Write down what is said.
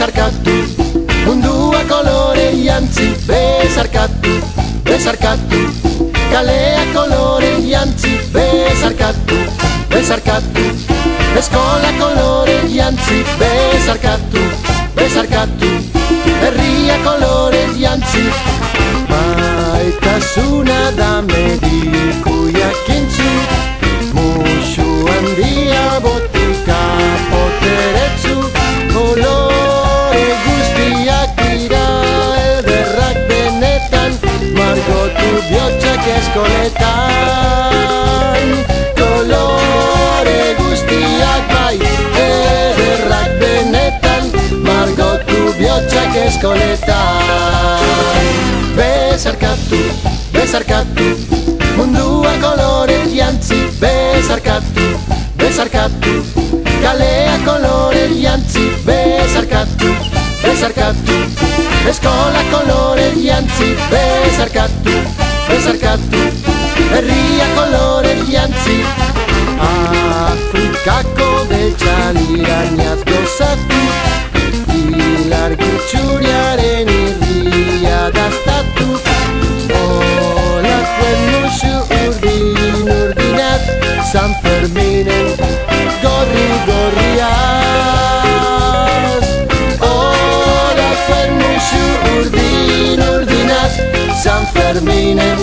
besarkatu, mundua kolore jantzi, besarkatu, besarkatu, kalea kolore jantzi, besarkatu, besarkatu, eskola kolore jantzi, besarkatu, besarkatu, herria kolore jantzi. Maitasuna da mediku jakintzu, musu handia botika poteretsu, kolore guztiak dira ederrak benetan, margotu bihotsak eskoletan. Kolore guztiak bai ederrak benetan, margotu bihotsak eskoletan. Besarkatu, besarkatu, mundua kolore jantzi, besarkatu, besarkatu, kalea kolore jantzi, besarkatu, besarkatu, eskola kolore jantzi, besarkatu, besarkatu, herria kolore jantzi. Afrikako beltxalirainaz gozatu, ilargitxuriaren irria daztatu, olakuen musu urdin urdinat, San Ferminen gorri gorriaz. Olakuen musu urdin urdinat, San Ferminen